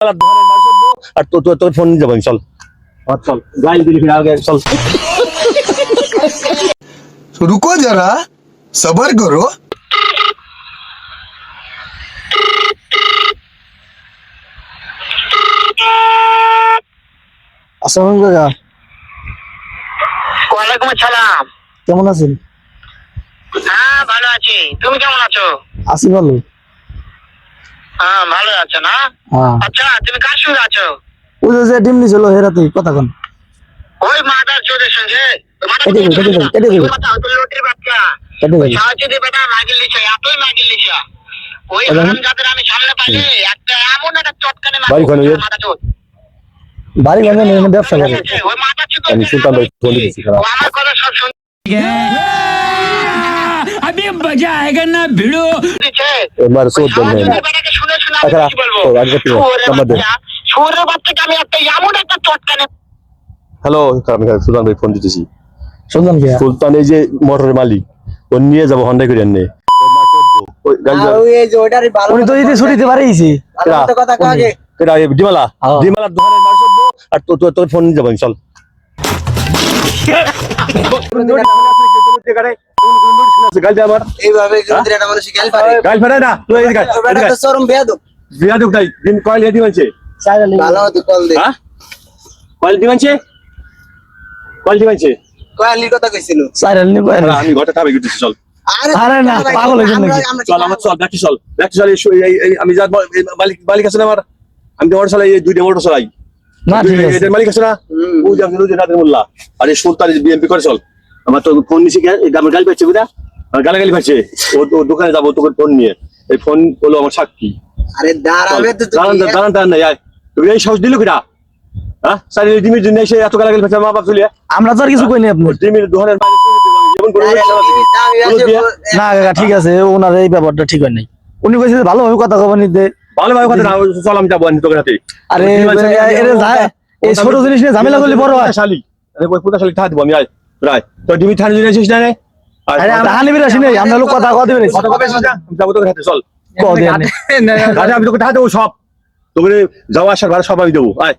আর তোর ফোন নিয়ে যাবো আমি, চল চল গাইল দিলি ফিরে আগে চল। रुको जरा सबर करो। আসসালামু আলাইকুম কাকা। ওয়ালাইকুম আসসালাম। কেমন আছেন? হ্যাঁ ভালো আছি, তুমি কেমন আছো? আছি ভালো। হ্যাঁ ভালো আছো না? হ্যাঁ, আচ্ছা তুমি কার সঙ্গে আছো? ওই যে ডিম নিছিল হেরাতে কথা কন। ওই মাদার চোদের সঙ্গে? কেটে দেবো। লোটের বাচ্চা কেটে দেবো। সাহায্যে বেটা মাগিল লিখা, এতই মাগিল লিখা। ওই হারাম যাদের আমি সামনে পাইলে একটা এমন একটা চটকানে বাড়ি কোন এর? মাথা চোদ। বাড়ি গঞ্জে নেই, ব্যবসা করে। ওই মাথা চোদ আমি সুলতান ভাই ফোন দিয়েছি খারাপ। ও আমার কথা সব শুন अभी मजा आएगा ना भिड़ो। দিচ্ছে। মার সোদ দেন সাহায্যে বেটাকে শুনে শুনে আমি আচ্ছা কি বলবো? তো আগে তুই নাম্বার দে। শুয়োরের বাচ্চাকে আমি একটা এমন একটা চটকানে। হ্যালো আমি সুলতান ভাই ফোন দিতেছি। শুনলাম কি? সুলতান এই যে মোটরের মালিক, ও নিয়ে যাবো হন্ডা করে আননে। ওই গাড়ি উনি তো যদি ছুটিতে পারিয়েছি। এটা ডিমালা হ্যাঁ। ডিমালার দোকানের মার চলবো আর তোর ফোন নিয়ে যাবো আমি, চল। গাল দে আমার, এইভাবে যদি একটা মানুষ গেল পারে গাল ফেরাই না তুই এই গাল এটা তো চরম বেয়াদব। বিয়া দুক তাই দিন কয়েল এদি মানছে। ভালো হতো কল দে। হ্যাঁ কয়েল দি মানছে, কয়েল দি মানছে। কয়ালির কথা কইছিল। সাইরাল নি কয় না। আমি ঘরটা খাবে গেছি, চল আরে না, পাগল হয়েছেন নাকি? চল আমার চল দেখি চল দেখি চল। এই আমি যা মালিক মালিক আছে না আমার, আমি তো মোটর চালাই, এই দুইটা মোটর চালাই। না ঠিক আছে। এদের মালিক আছে না, ওই যে আপনি রাতের মোল্লা আর এই সুলতান বিএমপি করে চল। আমার তো ফোন নিছি, আমার গালি পাচ্ছে বুঝা, আমার গালাগালি পাচ্ছে। ও দোকানে যাবো তোকে ফোন নিয়ে, এই ফোন হলো আমার সাক্ষী। আরে দাঁড়াবে তো দাঁড়ান তুমি। দাঁড়ান দাঁড়ান নাই, তুমি এই সাহস দিল কিনা? হ্যাঁ সারি ডিমির জন্য এসে এত গালাগালি পাচ্ছে মা বাপ চলিয়া। আমরা তো আর কিছু কইনি আপনি। ডিমির দোকানের বাইরে যেমন করে না কাকা ঠিক আছে, ওনার এই ব্যাপারটা ঠিক হয় নাই। উনি কইছে যে ভালোভাবে কথা কব নিতে। ভালোভাবে কথা না, চল আমি যাবো তোকে হাতে। আরে এরে যায় এই ছোট জিনিস নিয়ে ঝামেলা করলে বড় হয়। শালি আরে ওই পুতা শালি থাক দিব আমি, আয় রায় তো ডিমি থানে জন্য এসেছিস না রে? আরে আমরা হানি বিরাসি নেই, আমরা লোক কথা কও দিবেন। কত কবে এসেছিস? আমি যাবো তোকে হাতে, চল। কও দেন। আচ্ছা আমি তোকে হাতে দেবো সব, তোকে যাওয়া আসার ভাড়া সব আমি দেবো, আয়।